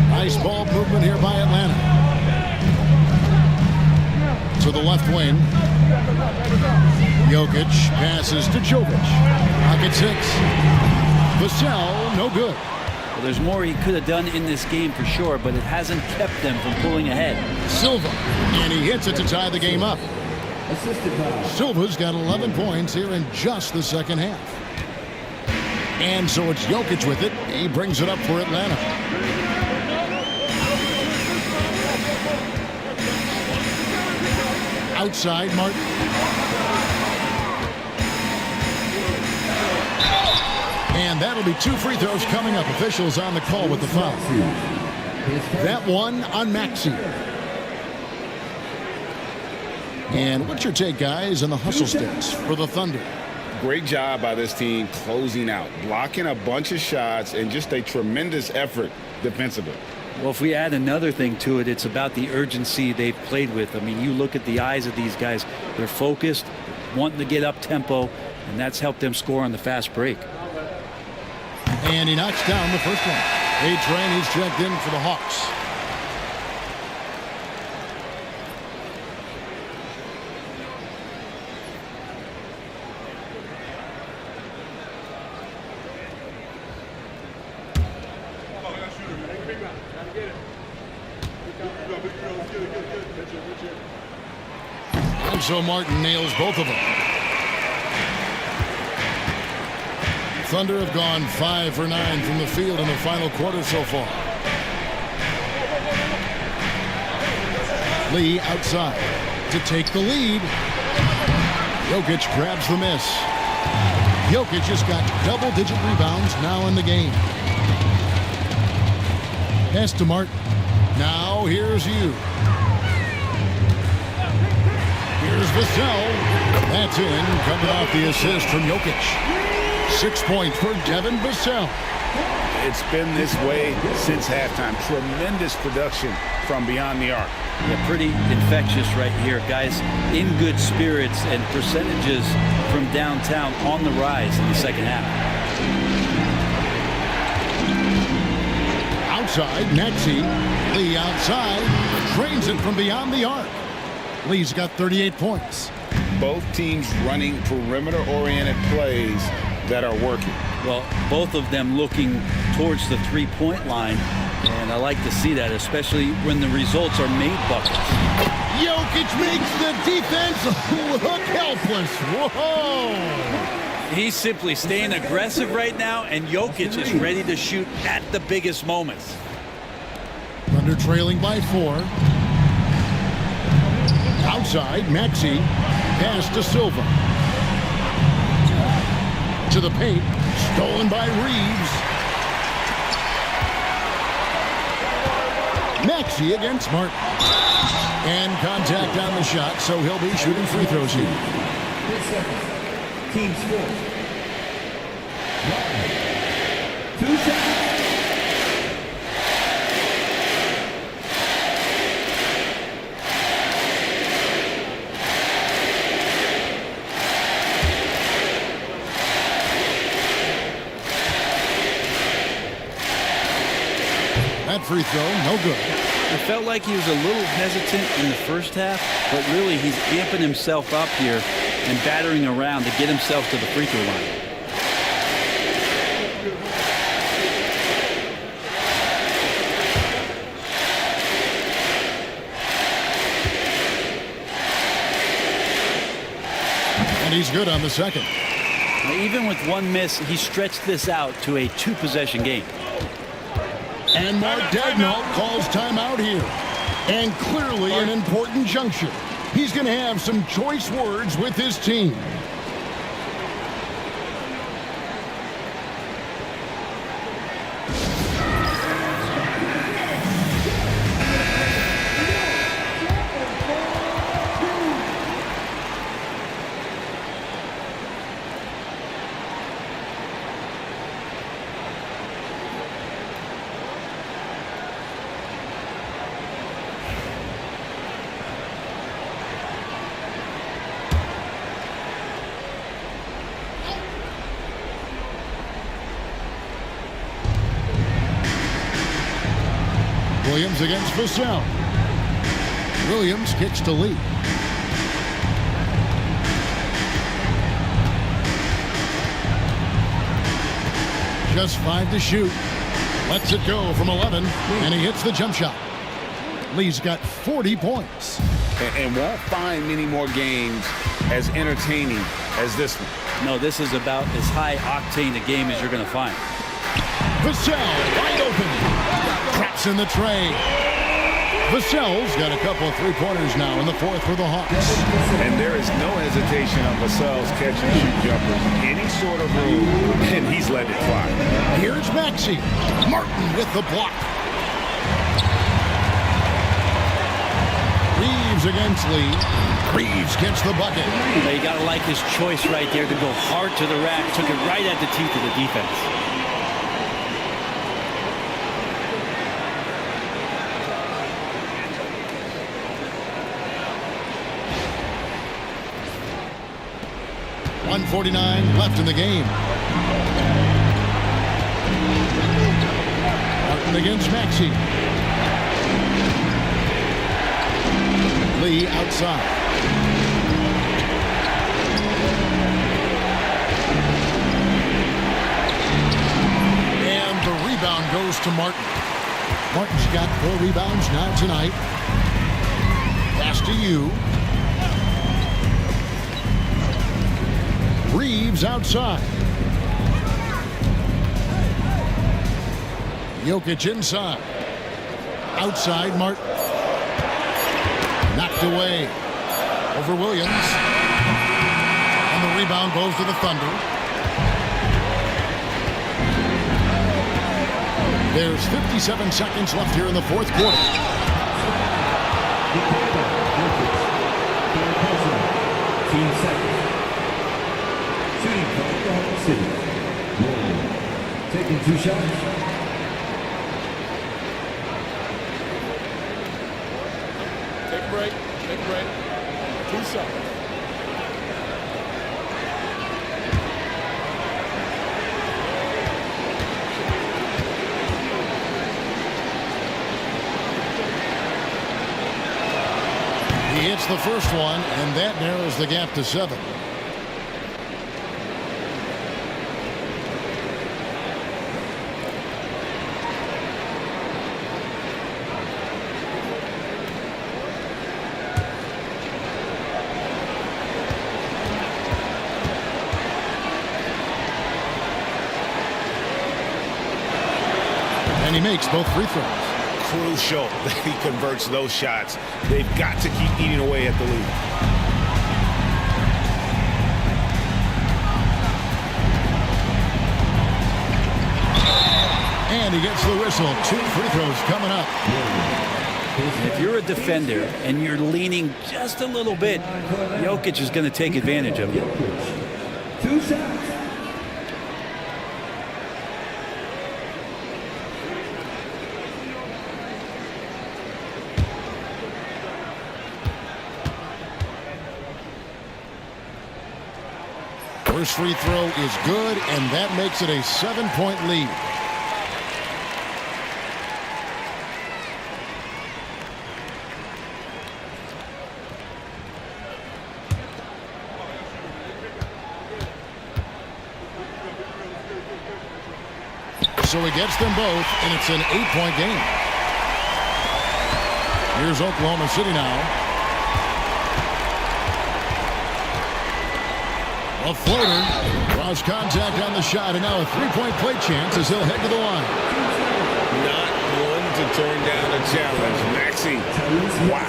Nice ball movement here by Atlanta. To the left wing. Jokic passes to Jovic. Pocket 6. Vassell, no good. Well, there's more he could have done in this game for sure, but it hasn't kept them from pulling ahead. Silva, and he hits it to tie the game up. Silva's got 11 points here in just the second half. And so it's Jokic with it. He brings it up for Atlanta. Outside, Martin. And that'll be 2 free throws coming up. Officials on the call with the foul. That one on Maxey. And what's your take, guys, on the hustle sticks for the Thunder? Great job by this team closing out, blocking a bunch of shots, and just a tremendous effort defensively. Well, if we add another thing to it, it's about the urgency they've played with. I mean, you look at the eyes of these guys. They're focused, wanting to get up tempo, and that's helped them score on the fast break. And he knocks down the first one. A-Train, he's checked in for the Hawks. And so Martin nails both of them. Thunder have gone 5 for 9 from the field in the final quarter so far. Lee outside to take the lead. Jokic grabs the miss. Jokic has got double-digit rebounds now in the game. Pass to Martin. Now here's you. Here's Vassell. That's in, coming off the assist from Jokic. 6 points for Devin Vassell. It's been this way since halftime. Tremendous production from beyond the arc. Yeah, pretty infectious right here. Guys in good spirits and percentages from downtown on the rise in the second half. Outside, Maxey. Lee outside. Trains it from beyond the arc. Lee's got 38 points. Both teams running perimeter-oriented plays that are working. Well, both of them looking towards the three-point line, and I like to see that, especially when the results are made buckets. Jokic makes the defense look helpless. Whoa! He's simply staying aggressive right now, and Jokic is ready to shoot at the biggest moments. Thunder trailing by 4. Outside, Maxey. Pass to Silva. To the paint. Stolen by Reeves. Maxey against Martin. And contact on the shot, so he'll be shooting free throws here. Team score. 2 seconds. That free throw, no good. It felt like he was a little hesitant in the first half, but really he's amping himself up here and battering around to get himself to the free throw line. And he's good on the second. Even with one miss, he stretched this out to a 2-possession game. And Mark Dagnall calls timeout here. And clearly an important juncture. He's going to have some choice words with his team. Williams against Vassell. Williams kicks to Lee. Just 5 to shoot. Lets it go from 11, and he hits the jump shot. Lee's got 40 points. And won't find many more games as entertaining as this one. No, this is about as high octane a game as you're going to find. Vassell wide open. Traps in the tray. Vassell's got a couple of three-pointers now in the fourth for the Hawks. And there is no hesitation on Vassell's catch-and-shoot jumpers. Any sort of room, and he's let it fly. Here's Maxey. Martin with the block. Reeves against Lee. Reeves gets the bucket. You got to like his choice right there to go hard to the rack. Took it right at the teeth of the defense. .149 left in the game. Martin against Maxey. Lee outside. And the rebound goes to Martin. Martin's got 4 rebounds now tonight. Pass to you. Reeves outside. Jokic inside. Outside Martin. Knocked away over Williams. And the rebound goes to the Thunder. There's 57 seconds left here in the fourth quarter. Team second. Shooting from Oklahoma City. Taking 2 shots. Take a break. Take a break. 2 seconds. He hits the first one, and that narrows the gap to 7. And he makes both free throws. Crucial that he converts those shots. They've got to keep eating away at the lead. And he gets the whistle. 2 free throws coming up. If you're a defender and you're leaning just a little bit, Jokic is going to take advantage of it. 2 shots. First free throw is good, and that makes it a 7-point lead. So he gets them both, and it's an 8-point game. Here's Oklahoma City now. A floater. Cross contact on the shot, and now a three-point play chance as he'll head to the line. Not one to turn down a challenge. Maxey. Wow.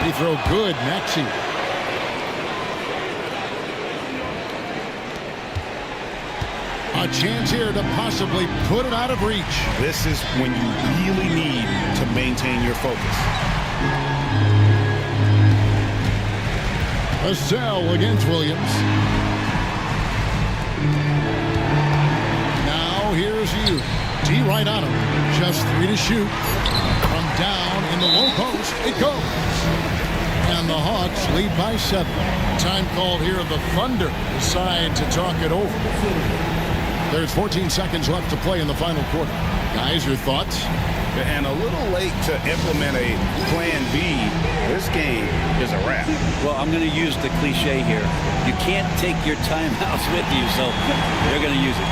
He throw good, Maxey. A chance here to possibly put it out of reach. This is when you really need to maintain your focus. A cell against Williams. Now here's you. D right on him. Just 3 to shoot. From down in the low post, it goes. And the Hawks lead by 7. Time called here. The Thunder decide to talk it over. There's 14 seconds left to play in the final quarter. Guys, your thoughts? And a little late to implement a plan B. This game is a wrap. Well, I'm going to use the cliche here. You can't take your timeouts with you, so they're going to use it.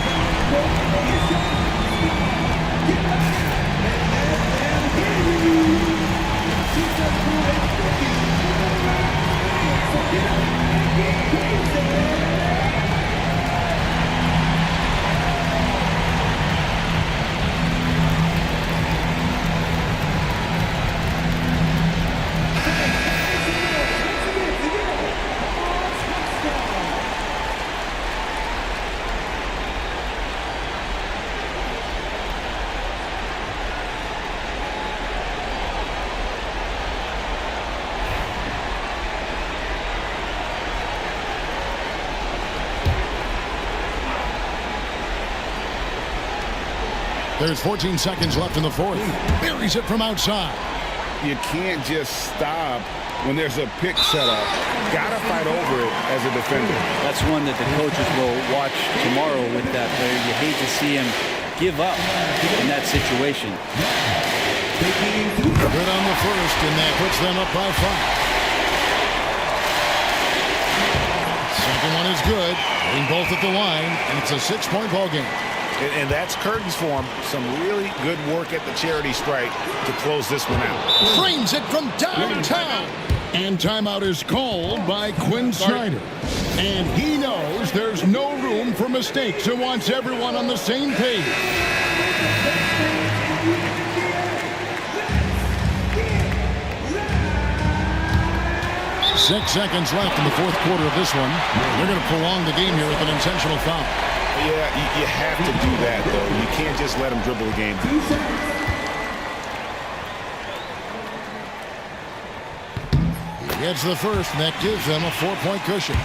There's 14 seconds left in the fourth. Buries it from outside. You can't just stop when there's a pick set up. Gotta fight over it as a defender. That's one that the coaches will watch tomorrow with that player. You hate to see him give up in that situation. Good on the first, and that puts them up by 5. Second one is good. Getting both at the line, and it's a 6-point ball game. And that's curtains for him. Some really good work at the charity stripe to close this one out. Frames it from downtown. And timeout is called by Quinn Snyder. And he knows there's no room for mistakes and wants everyone on the same page. 6 seconds left in the fourth quarter of this one. They're going to prolong the game here with an intentional foul. Yeah, you have to do that, though. You can't just let him dribble the game. He gets the first, and that gives them a 4-point cushion.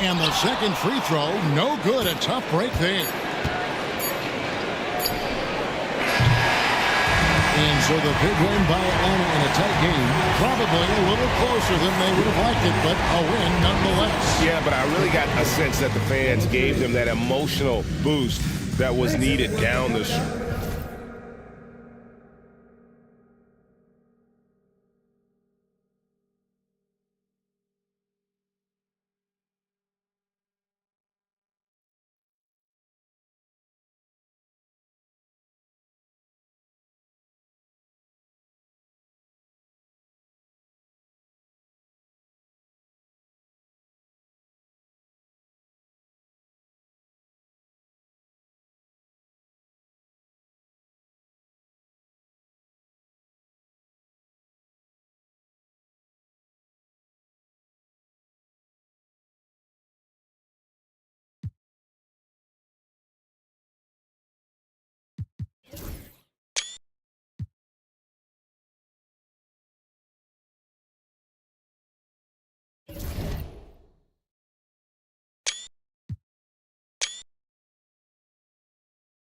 And the second free throw, no good. A tough break there. And so the big win by Atlanta in a tight game. Probably a little closer than they would have liked it, but a win nonetheless. Yeah, but I really got a sense that the fans gave them that emotional boost that was needed down the